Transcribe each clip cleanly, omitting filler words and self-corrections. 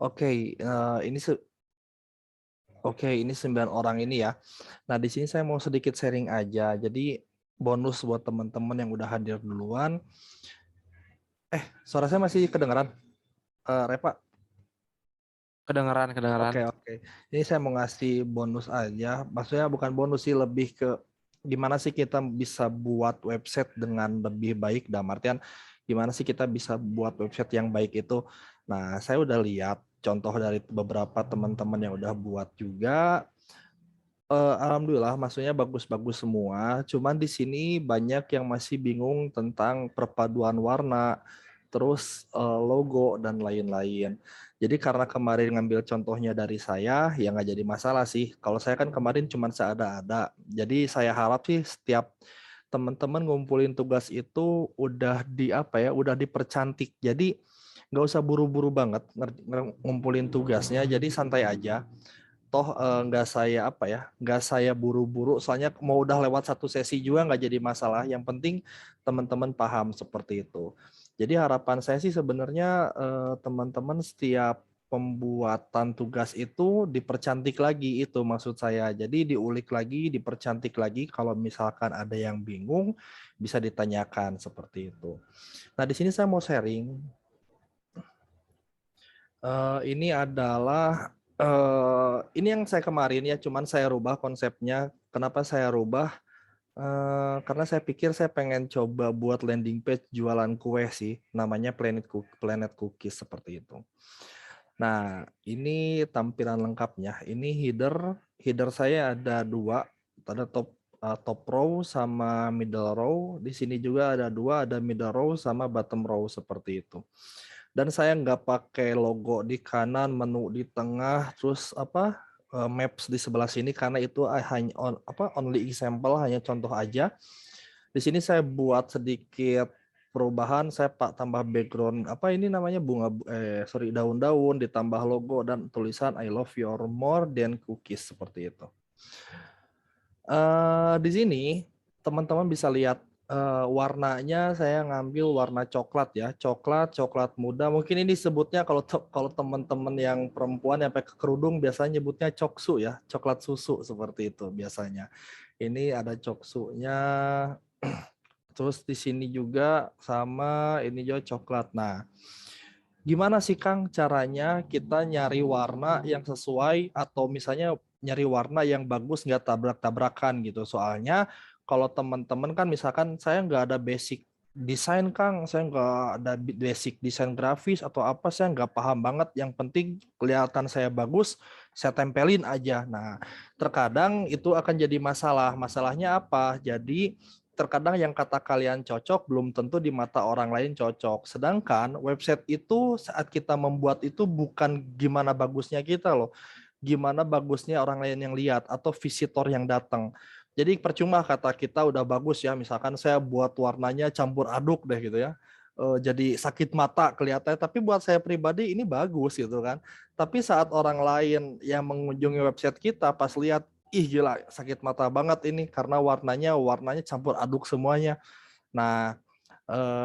Oke, ini 9 orang ini ya. Nah, di sini saya mau sedikit sharing aja. Jadi bonus buat teman-teman yang udah hadir duluan. Suara saya masih kedengeran? Repa? Kedengeran, kedengeran. Oke. Ini saya mau ngasih bonus aja. Maksudnya bukan bonus sih, lebih ke gimana sih kita bisa buat website dengan lebih baik. Dalam artian gimana sih kita bisa buat website yang baik itu. Nah, saya udah lihat contoh dari beberapa teman-teman yang udah buat juga. Alhamdulillah, maksudnya bagus-bagus semua. Cuman di sini banyak yang masih bingung tentang perpaduan warna, terus logo dan lain-lain. Jadi karena kemarin ngambil contohnya dari saya, ya nggak jadi masalah sih. Kalau saya kan kemarin cuma seada-ada. Jadi saya harap sih setiap teman-teman ngumpulin tugas itu udah di apa ya, udah dipercantik. Jadi nggak usah buru-buru banget ngumpulin tugasnya. Jadi santai aja. Toh nggak saya buru-buru, soalnya mau udah lewat satu sesi juga nggak jadi masalah, yang penting teman-teman paham seperti itu. Jadi harapan saya sih sebenarnya teman-teman setiap pembuatan tugas itu dipercantik lagi, itu maksud saya. Jadi diulik lagi, dipercantik lagi, kalau misalkan ada yang bingung bisa ditanyakan seperti itu. Nah, di sini saya mau sharing. Ini adalah ini yang saya kemarin ya, cuman saya rubah konsepnya. Kenapa saya rubah? Karena saya pikir saya pengen coba buat landing page jualan kue sih, namanya Planet Cookies seperti itu. Nah, ini tampilan lengkapnya. Ini header saya ada dua, ada top row sama middle row. Di sini juga ada dua, ada middle row sama bottom row seperti itu. Dan saya nggak pakai logo di kanan, menu di tengah, terus maps di sebelah sini, karena itu hanya only example, hanya contoh aja. Di sini saya buat sedikit perubahan, saya tambah background ini namanya daun-daun, ditambah logo dan tulisan I love your more than cookies seperti itu. Di sini teman-teman bisa lihat warnanya, saya ngambil warna coklat ya, coklat muda. Mungkin ini disebutnya kalau teman-teman yang perempuan yang pakai kerudung biasanya nyebutnya coksu ya, coklat susu seperti itu biasanya. Ini ada coksunya. Terus di sini juga sama ini juga coklat. Nah, gimana sih Kang caranya kita nyari warna yang sesuai, atau misalnya nyari warna yang bagus nggak tabrak-tabrakan gitu. Soalnya kalau teman-teman kan misalkan saya nggak ada basic desain Kang, saya nggak ada basic desain grafis atau apa, saya nggak paham banget. Yang penting kelihatan saya bagus, saya tempelin aja. Nah, terkadang itu akan jadi masalah. Masalahnya apa? Jadi terkadang yang kata kalian cocok belum tentu di mata orang lain cocok. Sedangkan website itu saat kita membuat itu bukan gimana bagusnya kita loh, gimana bagusnya orang lain yang lihat atau visitor yang datang. Jadi percuma kata kita udah bagus ya, misalkan saya buat warnanya campur aduk deh gitu ya. Jadi sakit mata kelihatannya, tapi buat saya pribadi ini bagus gitu kan. Tapi saat orang lain yang mengunjungi website kita pas lihat, ih gila sakit mata banget ini karena warnanya campur aduk semuanya. Nah,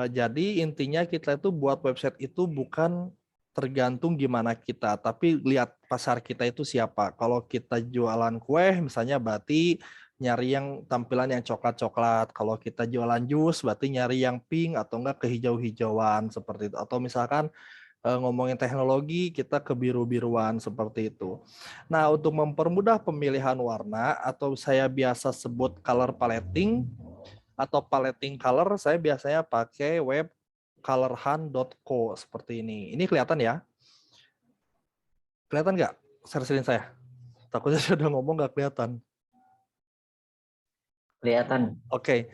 jadi intinya kita itu buat website itu bukan tergantung gimana kita, tapi lihat pasar kita itu siapa. Kalau kita jualan kue misalnya, berarti nyari yang tampilan yang coklat-coklat. Kalau kita jualan jus berarti nyari yang pink atau enggak kehijau-hijauan seperti itu. Atau misalkan ngomongin teknologi, kita ke biru-biruan seperti itu. Nah, untuk mempermudah pemilihan warna atau saya biasa sebut color paletting atau paletting color, saya biasanya pakai web colorhunt.co seperti ini. Ini kelihatan ya? Kelihatan nggak share screen saya? Takutnya saya udah ngomong nggak kelihatan. Kelihatan. Oke.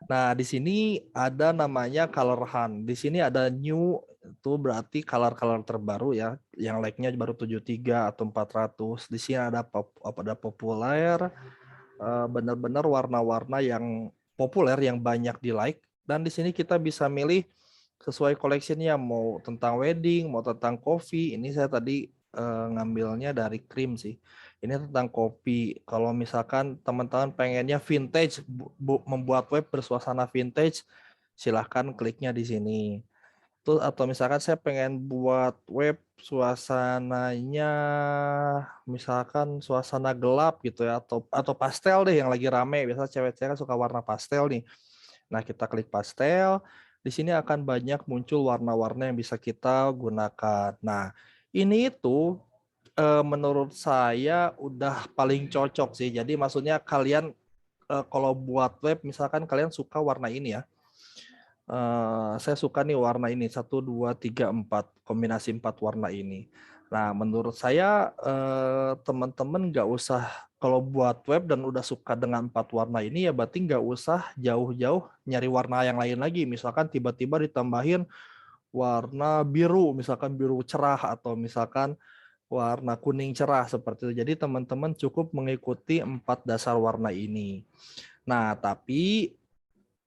Nah, di sini ada namanya color hunt. Di sini ada new, itu berarti color-color terbaru ya, yang like-nya baru 73 atau 400. Di sini ada populer, benar-benar warna-warna yang populer yang banyak di like, dan di sini kita bisa milih sesuai collectionnya, mau tentang wedding, mau tentang coffee. Ini saya tadi ngambilnya dari krim sih. Ini tentang kopi. Kalau misalkan teman-teman pengennya vintage, membuat web bersuasana vintage, silahkan kliknya di sini. Terus atau misalkan saya pengen buat web suasananya misalkan suasana gelap gitu ya atau pastel deh yang lagi rame. Biasa cewek-cewek kan suka warna pastel nih. Nah, kita klik pastel, di sini akan banyak muncul warna-warna yang bisa kita gunakan. Nah, ini itu menurut saya udah paling cocok sih. Jadi maksudnya kalian kalau buat web misalkan kalian suka warna ini ya. Saya suka nih warna ini 1, 2, 3, 4 kombinasi 4 warna ini. Nah, menurut saya teman-teman nggak usah kalau buat web dan udah suka dengan 4 warna ini ya berarti nggak usah jauh-jauh nyari warna yang lain lagi. Misalkan tiba-tiba ditambahin warna biru, misalkan biru cerah atau misalkan warna kuning cerah seperti itu. Jadi teman-teman cukup mengikuti 4 dasar warna ini. Nah, tapi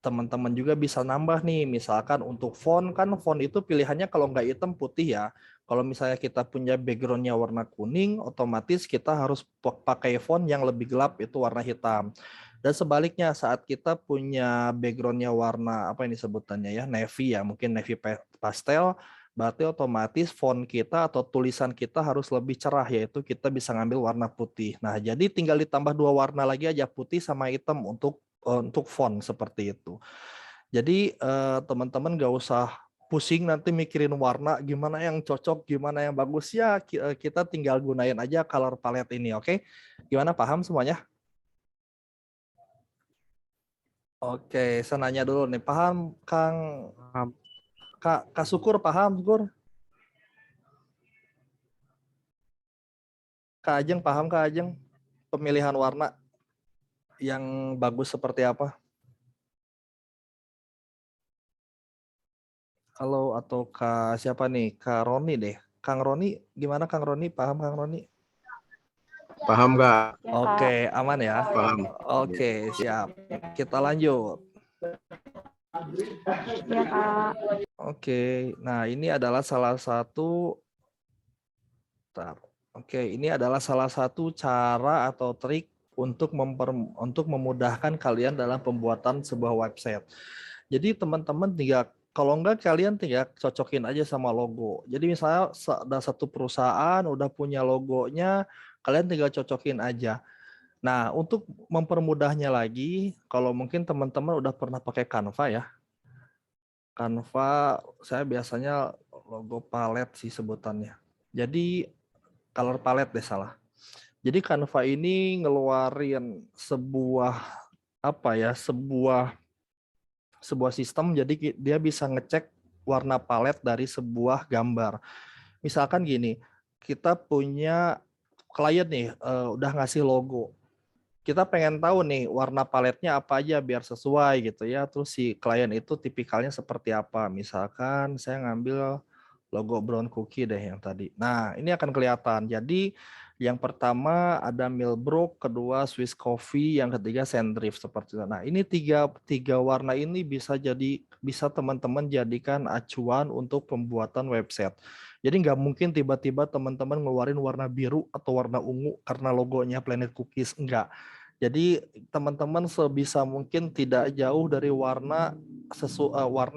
teman-teman juga bisa nambah nih, misalkan untuk font, kan font itu pilihannya kalau nggak hitam putih ya. Kalau misalnya kita punya backgroundnya warna kuning, otomatis kita harus pakai font yang lebih gelap, itu warna hitam. Dan sebaliknya saat kita punya backgroundnya warna apa ini sebutannya ya, navy ya, mungkin navy pastel, berarti otomatis font kita atau tulisan kita harus lebih cerah, yaitu kita bisa ngambil warna putih. Nah, jadi tinggal ditambah 2 warna lagi aja, putih sama hitam untuk font seperti itu. Jadi teman-teman nggak usah pusing nanti mikirin warna gimana yang cocok, gimana yang bagus ya kita tinggal gunain aja color palette ini, oke? Gimana, paham semuanya? Oke, saya nanya dulu nih, paham Kang Paham. Kak Syukur, paham Syukur? Kak Ajeng paham, Kak Ajeng? Pemilihan warna yang bagus seperti apa? Halo, atau Kak siapa nih? Kak Roni deh. Kang Roni, gimana Kang Roni? Paham Kang Roni? Paham Kak? Ya, Kak. Oke, aman ya? Paham. Oke, siap. Kita lanjut. Ya, Kak. Oke, nah ini adalah salah satu Oke, ini adalah salah satu cara atau trik untuk memudahkan kalian dalam pembuatan sebuah website. Jadi teman-teman tinggal kalau enggak kalian tinggal cocokin aja sama logo. Jadi misalnya ada satu perusahaan udah punya logonya, kalian tinggal cocokin aja. Nah, untuk mempermudahnya lagi, kalau mungkin teman-teman udah pernah pakai Canva ya. Canva saya biasanya logo palette sih sebutannya. Jadi color palette deh salah. Jadi Canva ini ngeluarin sebuah apa ya, sebuah sistem, jadi dia bisa ngecek warna palet dari sebuah gambar. Misalkan gini, kita punya klien nih udah ngasih logo. Kita pengen tahu nih warna paletnya apa aja biar sesuai gitu ya. Terus si klien itu tipikalnya seperti apa. Misalkan saya ngambil logo brown cookie deh yang tadi. Nah, ini akan kelihatan. Jadi yang pertama ada Millbrook, kedua Swiss Coffee, yang ketiga Sandrift seperti itu. Nah, ini tiga warna ini bisa teman-teman jadikan acuan untuk pembuatan website. Jadi nggak mungkin tiba-tiba teman-teman ngeluarin warna biru atau warna ungu karena logonya Planet Cookies, enggak. Jadi teman-teman sebisa mungkin tidak jauh dari warna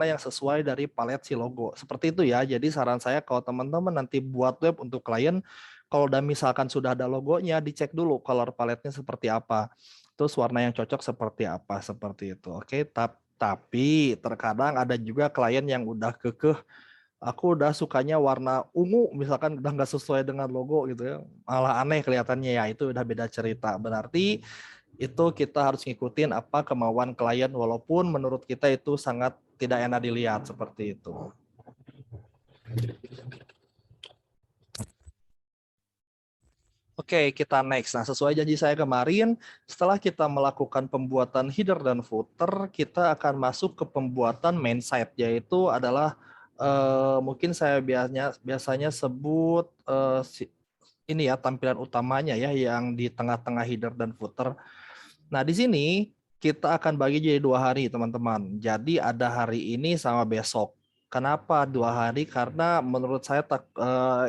yang sesuai dari palet si logo. Seperti itu ya. Jadi saran saya kalau teman-teman nanti buat web untuk klien, kalau udah misalkan sudah ada logonya, dicek dulu color paletnya seperti apa. Terus warna yang cocok seperti apa, seperti itu. Oke, tapi terkadang ada juga klien yang udah kekeh, aku udah sukanya warna ungu, misalkan udah nggak sesuai dengan logo gitu ya, malah aneh kelihatannya, ya itu udah beda cerita. Berarti itu kita harus ngikutin apa kemauan klien walaupun menurut kita itu sangat tidak enak dilihat seperti itu. Oke, kita next. Nah, sesuai janji saya kemarin, setelah kita melakukan pembuatan header dan footer, kita akan masuk ke pembuatan main site, yaitu adalah mungkin saya biasanya sebut ini ya tampilan utamanya ya yang di tengah-tengah header dan footer. Nah, di sini kita akan bagi jadi 2 hari, teman-teman. Jadi ada hari ini sama besok. Kenapa 2 hari? Karena menurut saya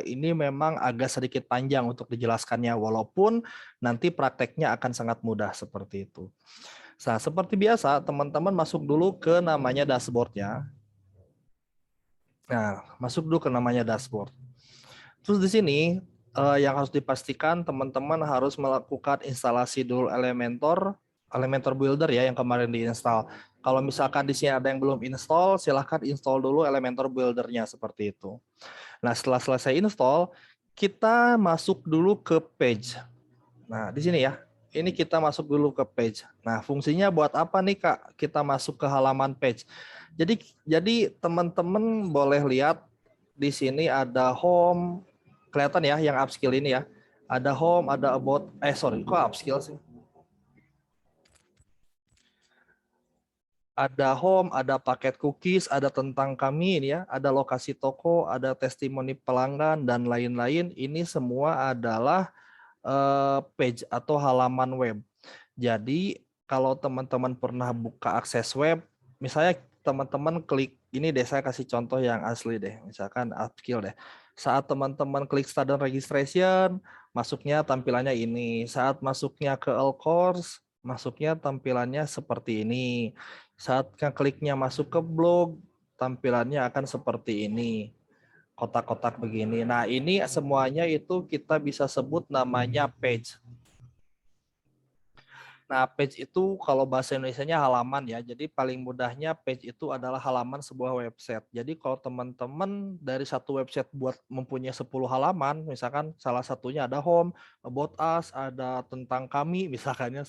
ini memang agak sedikit panjang untuk dijelaskannya, walaupun nanti prakteknya akan sangat mudah seperti itu. Nah, seperti biasa, teman-teman masuk dulu ke namanya dashboardnya. Nah, masuk dulu ke namanya dashboard. Terus di sini yang harus dipastikan teman-teman harus melakukan instalasi dulu Elementor Builder ya yang kemarin diinstal. Kalau misalkan di sini ada yang belum install, silahkan install dulu Elementor Builder-nya seperti itu. Nah, setelah selesai install, kita masuk dulu ke page. Nah, di sini ya. Ini kita masuk dulu ke page. Nah, fungsinya buat apa nih, Kak? Kita masuk ke halaman page. Jadi teman-teman boleh lihat di sini ada home, kelihatan ya yang upskill ini ya. Ada home, ada about, kok upskill sih? Ada home, ada paket cookies, ada tentang kami ini ya, ada lokasi toko, ada testimoni pelanggan dan lain-lain. Ini semua adalah page atau halaman web. Jadi kalau teman-teman pernah buka akses web, misalnya teman-teman klik ini deh, saya kasih contoh yang asli deh, misalkan upskill deh. Saat teman-teman klik start dan registration, masuknya tampilannya ini. Saat masuknya ke all course, masuknya tampilannya seperti ini. Saat kliknya masuk ke blog, tampilannya akan seperti ini. Kotak-kotak begini. Nah, ini semuanya itu kita bisa sebut namanya page. Nah, page itu kalau bahasa Indonesianya halaman ya. Jadi paling mudahnya page itu adalah halaman sebuah website. Jadi kalau teman-teman dari satu website buat mempunyai 10 halaman, misalkan salah satunya ada home, about us, ada tentang kami misalkannya,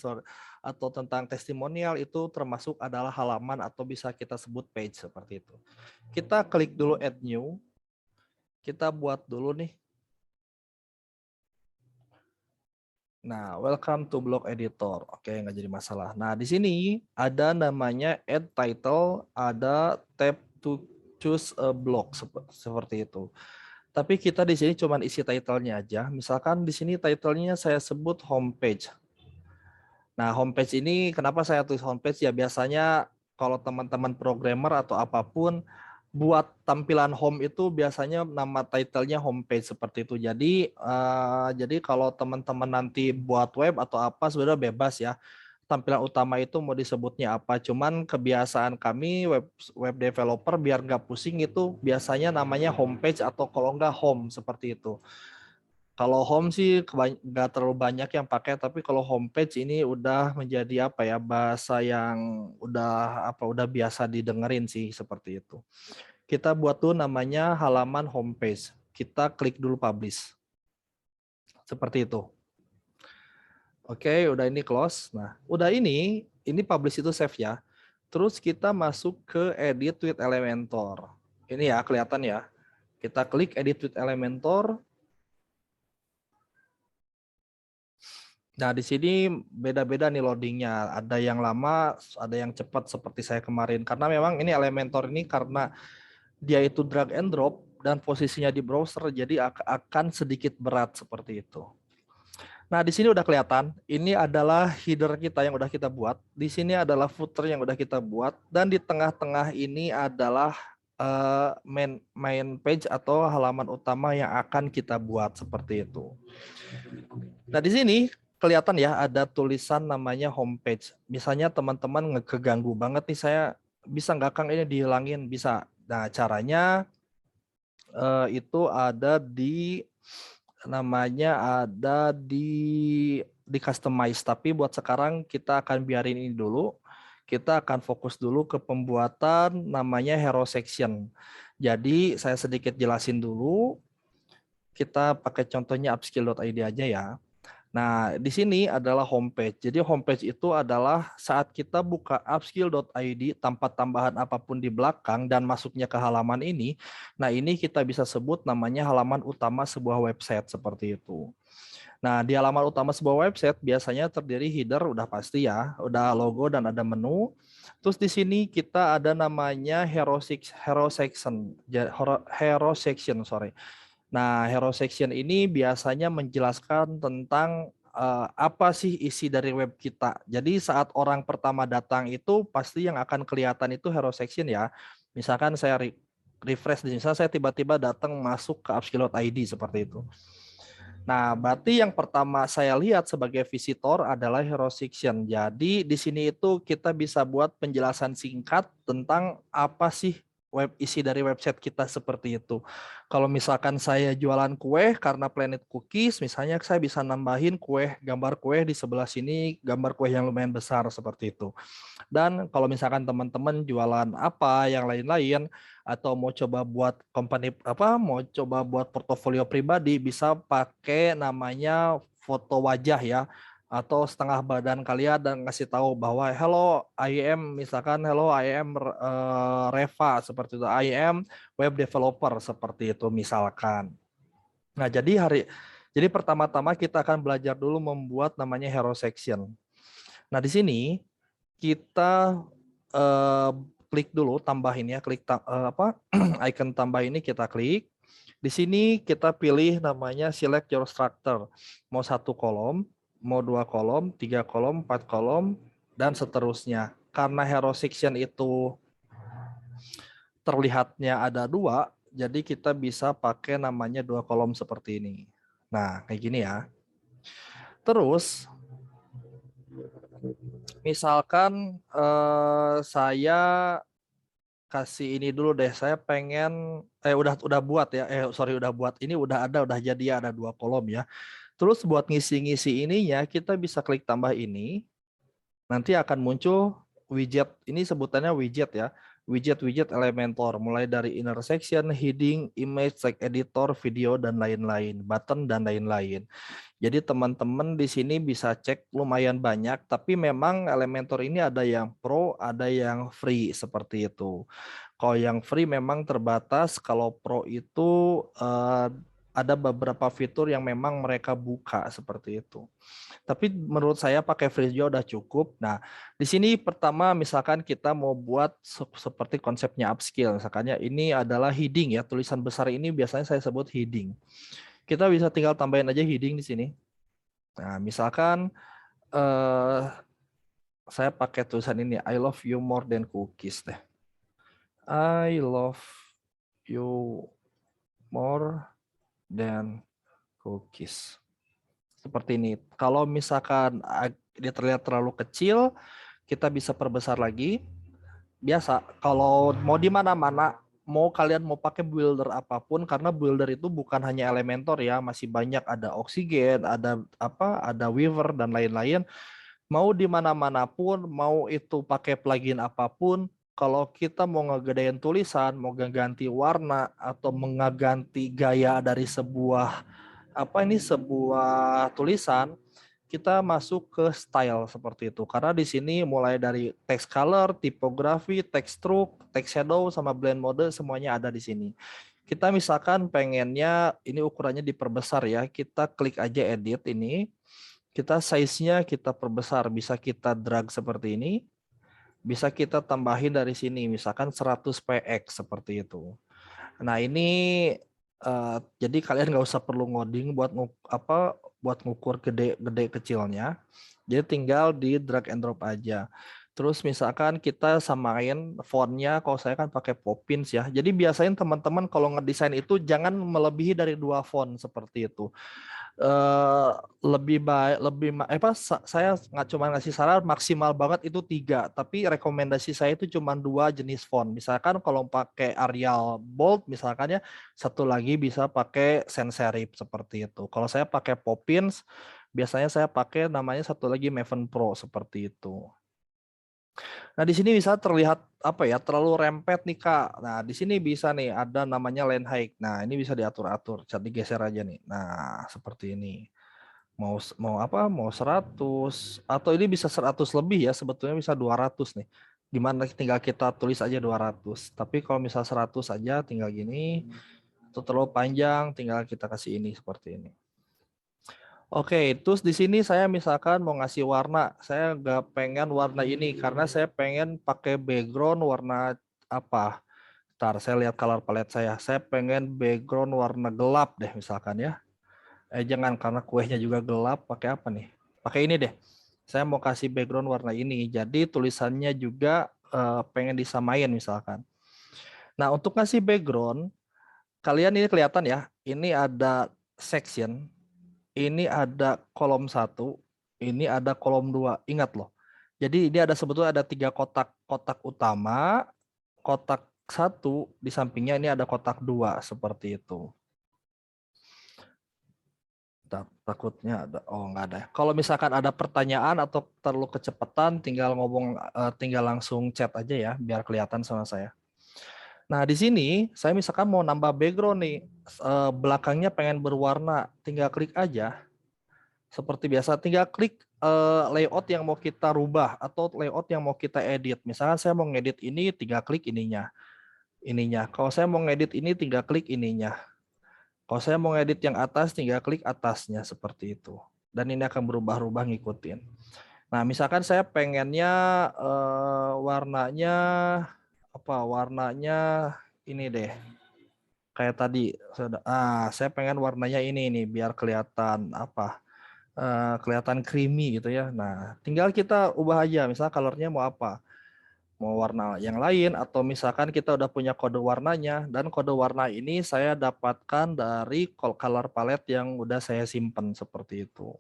atau tentang testimonial, itu termasuk adalah halaman atau bisa kita sebut page seperti itu. Kita klik dulu add new. Kita buat dulu nih. Nah, welcome to blog editor. Oke, nggak jadi masalah. Nah, di sini ada namanya add title, ada tab to choose a blog seperti itu. Tapi kita di sini cuma isi title-nya aja. Misalkan di sini title-nya saya sebut homepage. Nah, homepage ini kenapa saya tulis homepage ya, biasanya kalau teman-teman programmer atau apapun buat tampilan home itu biasanya nama title-nya homepage seperti itu. Jadi kalau teman-teman nanti buat web atau apa sebenarnya bebas ya. Tampilan utama itu mau disebutnya apa. Cuman kebiasaan kami web developer biar nggak pusing itu biasanya namanya homepage atau kalau nggak home seperti itu. Kalau home sih nggak terlalu banyak yang pakai, tapi kalau homepage ini udah menjadi apa ya, bahasa yang udah biasa didengerin sih seperti itu. Kita buat tuh namanya halaman homepage. Kita klik dulu publish. Seperti itu. Oke, udah ini close. Nah, udah ini publish itu save ya. Terus kita masuk ke edit with Elementor. Ini ya, kelihatan ya. Kita klik edit with Elementor. Nah, di sini beda-beda nih loadingnya. Ada yang lama, ada yang cepat seperti saya kemarin. Karena memang ini Elementor ini karena dia itu drag and drop dan posisinya di browser, jadi akan sedikit berat seperti itu. Nah, di sini udah kelihatan. Ini adalah header kita yang udah kita buat. Di sini adalah footer yang udah kita buat. Dan di tengah-tengah ini adalah main page atau halaman utama yang akan kita buat seperti itu. Nah, di sini kelihatan ya ada tulisan namanya homepage. Misalnya teman-teman keganggu banget nih, saya bisa nggak Kang ini dihilangin? Bisa. Nah, caranya itu ada di customize. Tapi buat sekarang kita akan biarin ini dulu. Kita akan fokus dulu ke pembuatan namanya hero section. Jadi saya sedikit jelasin dulu. Kita pakai contohnya upskill.id aja ya. Nah, di sini adalah homepage. Jadi homepage itu adalah saat kita buka upskill.id tanpa tambahan apapun di belakang dan masuknya ke halaman ini. Nah, ini kita bisa sebut namanya halaman utama sebuah website seperti itu. Nah, di halaman utama sebuah website biasanya terdiri header, udah pasti ya, udah logo dan ada menu. Terus di sini kita ada namanya hero section. Nah, hero section ini biasanya menjelaskan tentang apa sih isi dari web kita. Jadi saat orang pertama datang itu pasti yang akan kelihatan itu hero section ya. Misalkan saya refresh, misalnya saya tiba-tiba datang masuk ke upskill.id seperti itu. Nah, berarti yang pertama saya lihat sebagai visitor adalah hero section. Jadi di sini itu kita bisa buat penjelasan singkat tentang apa sih isi dari website kita seperti itu. Kalau misalkan saya jualan kue karena Planet Cookies, misalnya saya bisa nambahin gambar kue di sebelah sini, gambar kue yang lumayan besar seperti itu. Dan kalau misalkan teman-teman jualan apa yang lain-lain atau mau coba buat mau coba buat portofolio pribadi, bisa pakai namanya foto wajah ya, atau setengah badan kalian dan ngasih tahu bahwa hello I am, misalkan hello I am Reva seperti itu, I am web developer seperti itu misalkan. Nah, jadi pertama-tama kita akan belajar dulu membuat namanya hero section. Nah, di sini kita klik dulu tambahin ya, icon tambah ini kita klik. Di sini kita pilih namanya select your structure. Mau 1 kolom, mau 2 kolom, 3 kolom, 4 kolom, dan seterusnya. Karena hero section itu terlihatnya ada 2, jadi kita bisa pakai namanya 2 kolom seperti ini. Nah, kayak gini ya. Terus misalkan saya kasih ini dulu deh, saya pengen udah buat ya, udah buat, ini udah jadi ya, ada 2 kolom ya. Terus buat ngisi-ngisi ininya kita bisa klik tambah ini, nanti akan muncul widget, ini sebutannya widget ya, widget Elementor, mulai dari intersection, heading, image, text editor, video dan lain-lain, button dan lain-lain. Jadi teman-teman di sini bisa cek lumayan banyak, tapi memang Elementor ini ada yang pro, ada yang free seperti itu. Kalau yang free memang terbatas, kalau pro itu ada beberapa fitur yang memang mereka buka seperti itu. Tapi menurut saya pakai free juga udah cukup. Nah, di sini pertama misalkan kita mau buat seperti konsepnya upskill, misalkannya ini adalah heading ya, tulisan besar ini biasanya saya sebut heading. Kita bisa tinggal tambahin aja heading di sini. Nah, misalkan saya pakai tulisan ini, I love you more than cookies deh. I love you more than cookies. Seperti ini. Kalau misalkan dia terlihat terlalu kecil, kita bisa perbesar lagi. Biasa, kalau mau di mana-mana, mau kalian mau pakai builder apapun, karena builder itu bukan hanya Elementor ya, masih banyak, ada Oxygen, ada Weaver dan lain-lain. Mau di mana-mana pun, mau itu pakai plugin apapun, kalau kita mau ngegedein tulisan, mau ganti warna atau mengganti gaya dari sebuah tulisan, kita masuk ke style seperti itu. Karena di sini mulai dari text color, tipografi, text stroke, text shadow sama blend mode semuanya ada di sini. Kita misalkan pengennya ini ukurannya diperbesar ya, kita klik aja edit ini. Kita size-nya kita perbesar, bisa kita drag seperti ini. Bisa kita tambahin dari sini misalkan 100 px seperti itu. Nah, ini jadi kalian nggak usah perlu ngoding buat ngukur gede kecilnya. Jadi tinggal di drag and drop aja. Terus misalkan kita samain fontnya, kalau saya kan pakai Poppins ya. Jadi biasanya teman-teman kalau ngedesain itu jangan melebihi dari 2 font seperti itu. Saya nggak cuma ngasih saran, maksimal banget itu 3, tapi rekomendasi saya itu cuma 2 jenis font. Misalkan kalau pakai Arial bold misalkan ya, satu lagi bisa pakai sans serif seperti itu. Kalau saya pakai Poppins, biasanya saya pakai namanya satu lagi Maven Pro seperti itu. Nah, di sini bisa terlihat terlalu rempet nih Kak. Nah, di sini bisa nih ada namanya line height. Nah, ini bisa diatur-atur, cat digeser aja nih. Nah, seperti ini. Mau 100 atau ini bisa 100 lebih ya, sebetulnya bisa 200 nih. Gimana tinggal kita tulis aja 200. Tapi kalau misal 100 aja tinggal gini. Itu terlalu panjang, tinggal kita kasih ini seperti ini. Oke, terus di sini saya misalkan mau ngasih warna, saya nggak pengen warna ini karena saya pengen pakai background warna apa. Ntar saya lihat color palette saya. Saya pengen background warna gelap deh misalkan ya. Jangan, karena kuenya juga gelap, pakai apa nih? Pakai ini deh. Saya mau kasih background warna ini. Jadi tulisannya juga pengen disamain misalkan. Nah, untuk ngasih background, kalian ini kelihatan ya. Ini ada section. Ini ada kolom 1, ini ada kolom 2. Ingat loh. Jadi ini sebetulnya ada 3 kotak. Kotak utama, kotak 1, di sampingnya ini ada kotak 2 seperti itu. Takutnya ada, oh nggak ada. Kalau misalkan ada pertanyaan atau terlalu kecepatan, tinggal ngomong, tinggal langsung chat aja ya, biar kelihatan sama saya. Nah di sini saya misalkan mau nambah background nih, belakangnya pengen berwarna, tinggal klik aja. Seperti biasa, tinggal klik layout yang mau kita rubah atau layout yang mau kita edit. Misalkan saya mau ngedit ini, tinggal klik ininya. Kalau saya mau ngedit ini, tinggal klik ininya. Kalau saya mau ngedit yang atas, tinggal klik atasnya seperti itu. Dan ini akan berubah-ubah ngikutin. Nah, misalkan saya pengennya warnanya apa? Warnanya ini deh. Kayak tadi, saya pengen warnanya ini nih biar kelihatan apa? Kelihatan creamy gitu ya. Nah, tinggal kita ubah aja. Misal colornya mau apa? Mau warna yang lain atau misalkan kita udah punya kode warnanya, dan kode warna ini saya dapatkan dari color palette yang udah saya simpen seperti itu.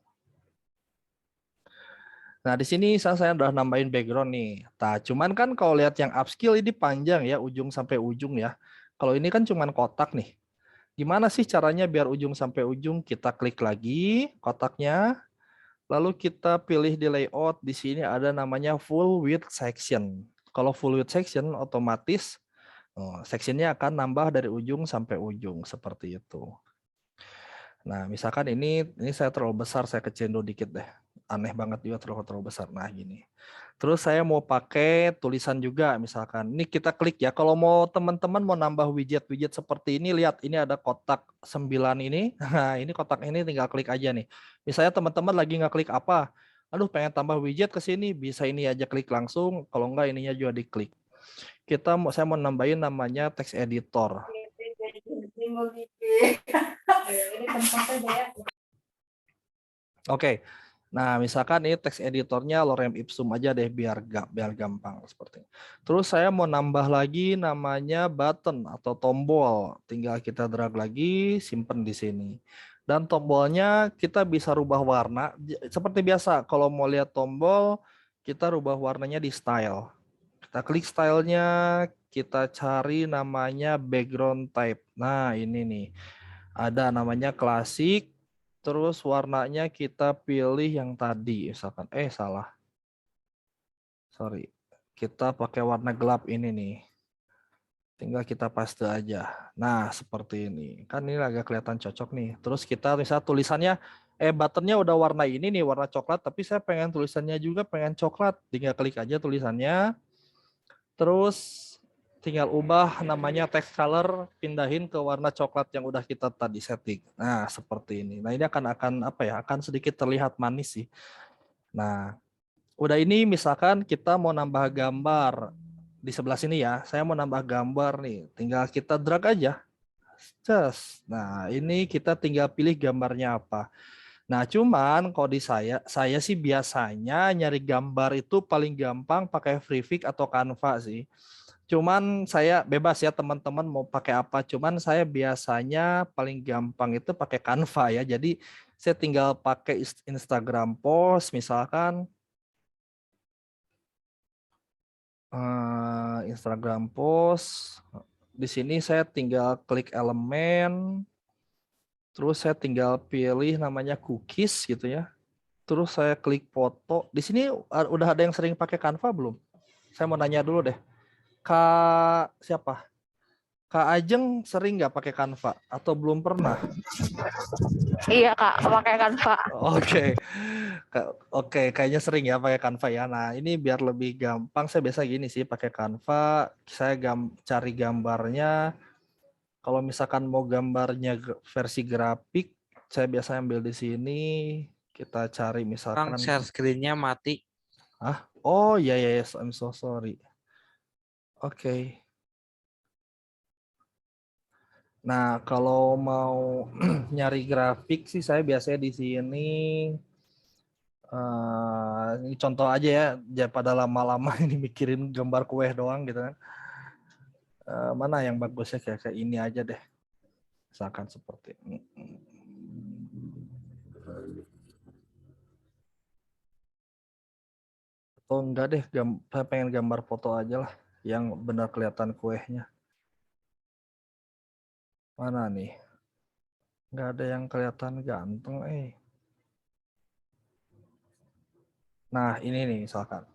Nah, di sini saya udah nambahin background nih. Nah, cuman kan kalau lihat yang upskill ini panjang ya, ujung sampai ujung ya. Kalau ini kan cuman kotak nih. Gimana sih caranya biar ujung sampai ujung? Kita klik lagi kotaknya, lalu kita pilih di layout. Di sini ada namanya full width section. Kalau full width section otomatis sectionnya akan nambah dari ujung sampai ujung seperti itu. Nah, misalkan ini saya terlalu besar, saya kecilin dulu dikit deh. Aneh banget juga terlalu besar. Nah, gini. Terus saya mau pakai tulisan juga misalkan. Ini kita klik ya. Kalau mau teman-teman mau nambah widget-widget seperti ini, lihat ini ada kotak 9 ini. Nah, ini kotak ini tinggal klik aja nih. Misalnya teman-teman lagi nggak klik apa, aduh pengen tambah widget ke sini, bisa ini aja klik langsung. Kalau enggak ininya juga diklik. Saya mau nambahin namanya text editor. Oke. Nah, misalkan ini text editornya lorem ipsum aja deh biar gampang seperti ini. Terus saya mau nambah lagi namanya button atau tombol. Tinggal kita drag lagi, simpen di sini. Dan tombolnya kita bisa rubah warna. Seperti biasa, kalau mau lihat tombol, kita rubah warnanya di style. Kita klik stylenya, kita cari namanya background type. Nah, ini nih. Ada namanya klasik, terus warnanya kita pilih yang tadi. Misalkan, salah. Sorry. Kita pakai warna gelap ini nih. Tinggal kita paste aja. Nah, seperti ini. Kan ini agak kelihatan cocok nih. Terus kita bisa tulisannya, buttonnya udah warna ini nih, warna coklat. Tapi saya pengen tulisannya juga pengen coklat. Tinggal klik aja tulisannya. Terus tinggal ubah namanya text color, pindahin ke warna coklat yang udah kita tadi setting. Nah, seperti ini. Nah, ini akan apa ya? Akan sedikit terlihat manis sih. Nah, udah ini misalkan kita mau nambah gambar di sebelah sini ya. Saya mau nambah gambar nih. Tinggal kita drag aja. Just. Nah, ini kita tinggal pilih gambarnya apa. Nah, cuman kalau di saya sih biasanya nyari gambar itu paling gampang pakai Freevik atau Canva sih. Cuman saya bebas ya teman-teman mau pakai apa. Cuman saya biasanya paling gampang itu pakai Canva ya. Jadi saya tinggal pakai Instagram post misalkan. Instagram post. Di sini saya tinggal klik elemen. Terus saya tinggal pilih namanya cookies gitu ya. Terus saya klik foto. Di sini udah ada yang sering pakai Canva belum? Saya mau nanya dulu deh. Kak siapa? Kak Ajeng sering nggak pakai Canva atau belum pernah? Iya Kak, pakai Canva. Oke, oke, kayaknya sering ya pakai Canva ya. Nah ini biar lebih gampang, saya biasa gini sih pakai Canva. Saya cari gambarnya. Kalau misalkan mau gambarnya versi grafik, saya biasa ambil di sini. Kita cari Bang, misalkan. share screen-nya mati. Oh ya ya, I'm so sorry. Oke. Nah, kalau mau nyari grafik sih saya biasanya di sini. Ini contoh aja ya, daripada lama-lama ini mikirin gambar kue doang gitu kan. Mana yang bagusnya kayak ini aja deh. Misalkan seperti ini. Atau enggak deh, saya pengen gambar foto aja lah yang benar kelihatan kuehnya. Mana nih? Nggak ada yang kelihatan ganteng, Nah, ini nih misalkan.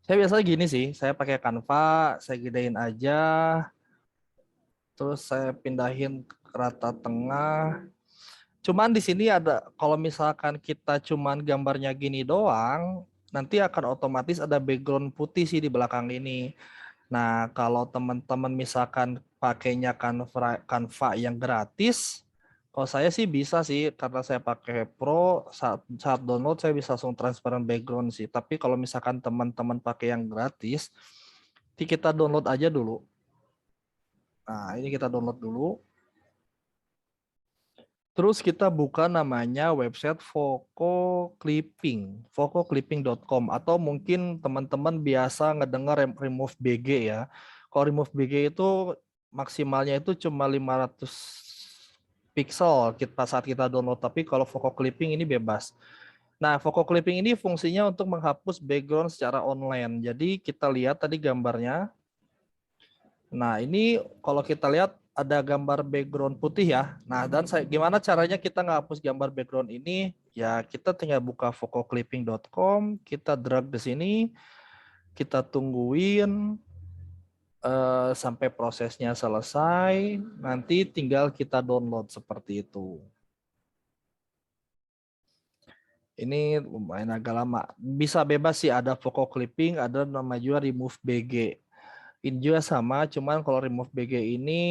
Saya biasanya gini sih, saya pakai Canva, saya gedein aja, terus saya pindahin ke rata tengah. Cuman di sini ada, kalau misalkan kita cuman gambarnya gini doang, nanti akan otomatis ada background putih sih di belakang ini. Nah, kalau teman-teman misalkan pakainya Canva yang gratis, kalau saya sih bisa sih, karena saya pakai Pro, saat download saya bisa langsung transparent background sih. Tapi kalau misalkan teman-teman pakai yang gratis, kita download aja dulu. Nah, ini kita download dulu. Terus kita buka namanya website vococlipping.com, atau mungkin teman-teman biasa ngedengar remove BG ya. Kalau remove BG itu maksimalnya itu cuma 500 pixel saat kita download, tapi kalau vococlipping ini bebas. Nah, vococlipping ini fungsinya untuk menghapus background secara online. Jadi kita lihat tadi gambarnya. Nah, ini kalau kita lihat ada gambar background putih ya. Nah, dan gimana caranya kita ngapus gambar background ini? Ya, kita tinggal buka vococlipping.com, kita drag di sini, kita tungguin sampai prosesnya selesai, nanti tinggal kita download seperti itu. Ini lumayan agak lama. Bisa bebas sih, ada vococlipping, ada nama juga remove BG. Ini juga sama, cuman kalau remove BG ini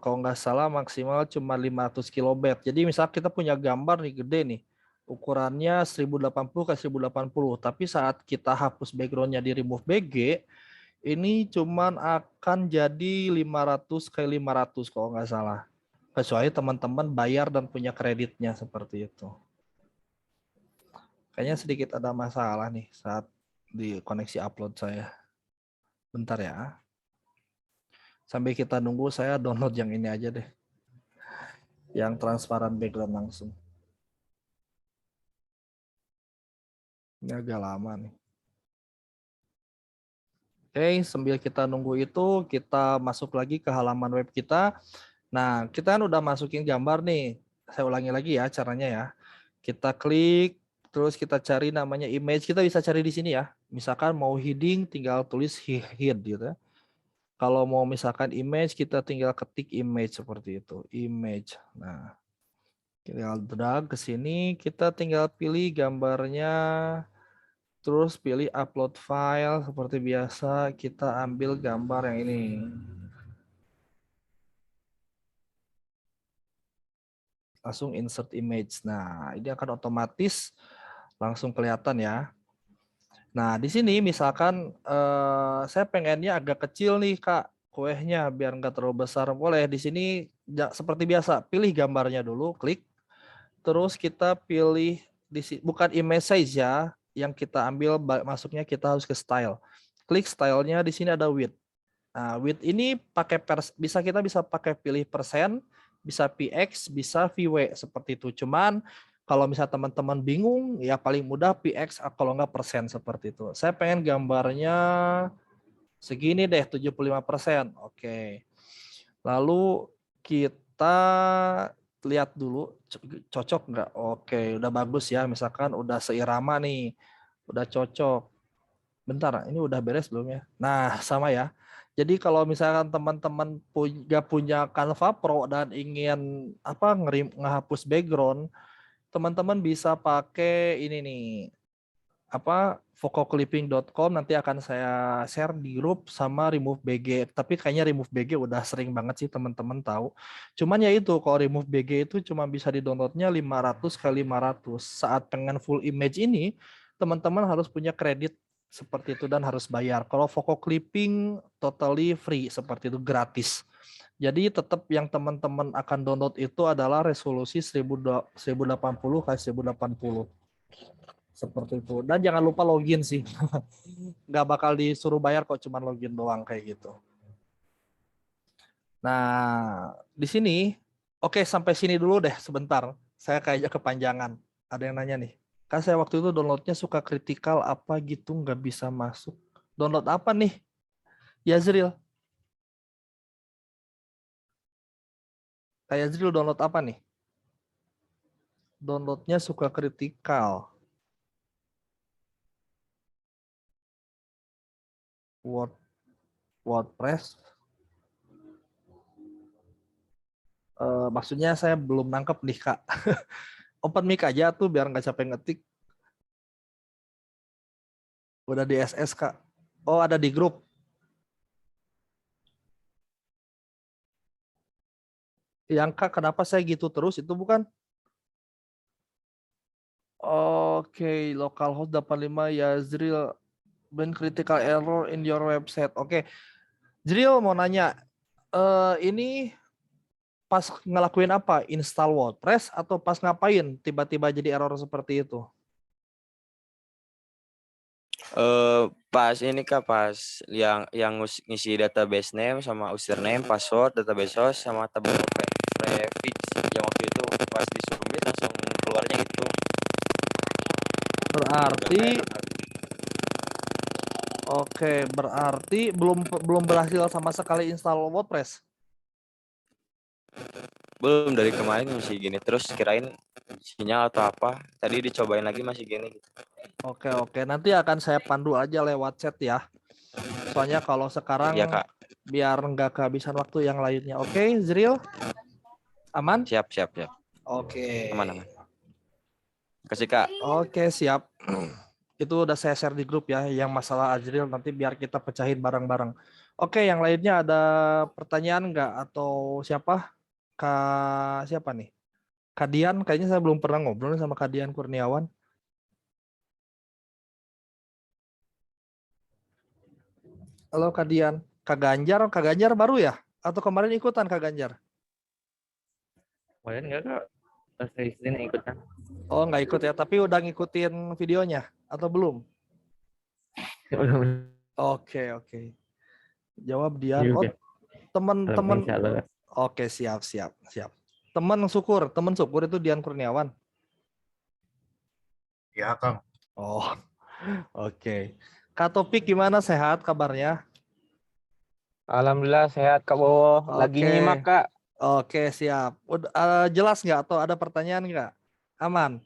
kalau nggak salah maksimal cuma 500 kilobit. Jadi misal kita punya gambar nih gede nih, ukurannya 1080 ke 1080, tapi saat kita hapus backgroundnya di remove BG, ini cuman akan jadi 500 ke 500 kalau nggak salah. Kecuali teman-teman bayar dan punya kreditnya seperti itu. Kayaknya sedikit ada masalah nih saat di koneksi upload saya. Bentar ya. Sambil kita nunggu, saya download yang ini aja deh. Yang transparan background langsung. Ini agak lama nih. Oke, sambil kita nunggu itu, kita masuk lagi ke halaman web kita. Nah, kita kan udah masukin gambar nih. Saya ulangi lagi ya caranya ya. Kita klik, terus kita cari namanya image. Kita bisa cari di sini ya. Misalkan mau heading, tinggal tulis head gitu ya. Kalau mau misalkan image, kita tinggal ketik image seperti itu. Image. Nah, tinggal drag ke sini, kita tinggal pilih gambarnya, terus pilih upload file. Seperti biasa, kita ambil gambar yang ini. Langsung insert image. Nah, ini akan otomatis langsung kelihatan ya. Nah, di sini misalkan saya pengennya agak kecil nih, Kak, kuehnya biar nggak terlalu besar. Boleh di sini seperti biasa, pilih gambarnya dulu, klik. Terus kita pilih bukan image size ya, yang kita ambil masuknya kita harus ke style. Klik stylenya, di sini ada width. Nah, width ini kita bisa pakai pilih persen, bisa px, bisa vw seperti itu. Cuman kalau misal teman-teman bingung, ya paling mudah px kalau nggak persen seperti itu. Saya pengen gambarnya segini deh, 75%. Oke. Lalu kita lihat dulu cocok nggak? Oke, udah bagus ya. Misalkan udah seirama nih, udah cocok. Bentar, ini udah beres belum ya? Nah, sama ya. Jadi kalau misalkan teman-teman nggak punya Canva Pro dan ingin ngehapus background, teman-teman bisa pakai ini nih, vococlipping.com. Nanti akan saya share di grup sama remove BG. Tapi kayaknya remove BG udah sering banget sih teman-teman tahu. Cuman ya itu, kalau remove BG itu cuma bisa di-downloadnya 500 kali 500. Saat pengen full image ini, teman-teman harus punya kredit seperti itu dan harus bayar. Kalau vococlipping totally free, seperti itu, gratis. Jadi tetap yang teman-teman akan download itu adalah resolusi 1080 kali 1080. Seperti itu. Dan jangan lupa login sih. Nggak bakal disuruh bayar kok, cuma login doang kayak gitu. Nah, di sini, oke, sampai sini dulu deh sebentar. Saya kayaknya kepanjangan. Ada yang nanya nih. Kan saya waktu itu downloadnya suka kritikal apa gitu, nggak bisa masuk. Download apa nih, Yazril? Kayak Zril download apa nih? Downloadnya suka kritikal. WordPress. Maksudnya saya belum nangkep nih Kak. Open mic aja tuh biar nggak capek ngetik. Udah di SS Kak. Oh ada di grup. Yang Kak kenapa saya gitu terus itu bukan? Oke, localhost 85 ya Zril. Ben critical error in your website. Oke. Zril mau nanya. Ini pas ngelakuin apa? Install WordPress atau pas ngapain tiba-tiba jadi error seperti itu? Pas ini Kak, pas yang ngisi database name sama username, password, database host sama tabel prefix yang waktu itu pas di submit langsung keluarnya gitu. Berarti oke, berarti belum berhasil sama sekali install WordPress. Belum, dari kemarin masih gini terus, kirain sinyal atau apa. Tadi dicobain lagi masih gini gitu. Oke, nanti akan saya pandu aja lewat chat ya. Soalnya kalau sekarang Iya Kak, biar nggak kehabisan waktu yang lainnya. Oke, Zril? Aman? siap. Oke. Aman. Kasih Kak. Oke, siap. Itu udah saya share di grup ya, yang masalah Azril nanti biar kita pecahin bareng-bareng. Oke, yang lainnya ada pertanyaan nggak atau siapa? Siapa nih? Kadian, kayaknya saya belum pernah ngobrol sama Kadian Kurniawan. Halo Kadian. Kak Ganjar baru ya? Atau kemarin ikutan Kak Ganjar? Kemarin enggak Kak, pas saya Isnin ikutan. Oh nggak ikut ya, tapi udah ngikutin videonya atau belum? Udah Oke. Jawab Dian. Oh, juga. teman-teman. Insya Allah. Oke, siap. Teman syukur itu Dian Kurniawan. Ya, Kang. Oh, oke. Kak Topik gimana, sehat kabarnya? Alhamdulillah sehat Kak Bowo. Lagi Oke. nyimak Kak. Oke, siap. Jelas nggak atau ada pertanyaan nggak? Aman.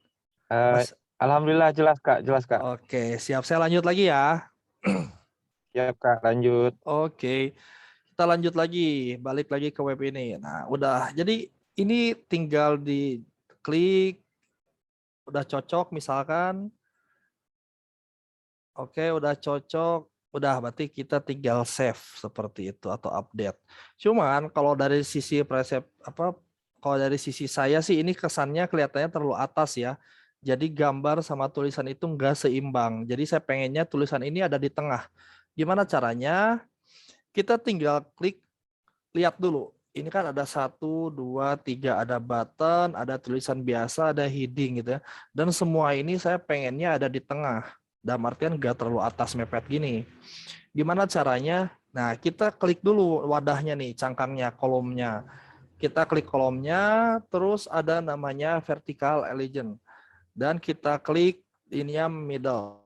Alhamdulillah jelas Kak. Oke, siap. Saya lanjut lagi ya. Siap Kak, lanjut. Oke. Kita lanjut lagi, balik lagi ke web ini. Nah, udah. Jadi ini tinggal diklik, udah cocok misalkan. Oke, udah cocok. Udah, berarti kita tinggal save seperti itu atau update. Cuman kalau dari sisi kalau dari sisi saya sih ini kesannya kelihatannya terlalu atas ya. Jadi gambar sama tulisan itu enggak seimbang. Jadi saya pengennya tulisan ini ada di tengah. Gimana caranya? Kita tinggal klik, lihat dulu. Ini kan ada 1, 2, 3, ada button, ada tulisan biasa, ada heading gitu ya. Dan semua ini saya pengennya ada di tengah. Dalam artian nggak terlalu atas mepet gini. Gimana caranya? Nah, kita klik dulu wadahnya nih, cangkangnya, kolomnya. Kita klik kolomnya, terus ada namanya vertical elegant. Dan kita klik ininya middle.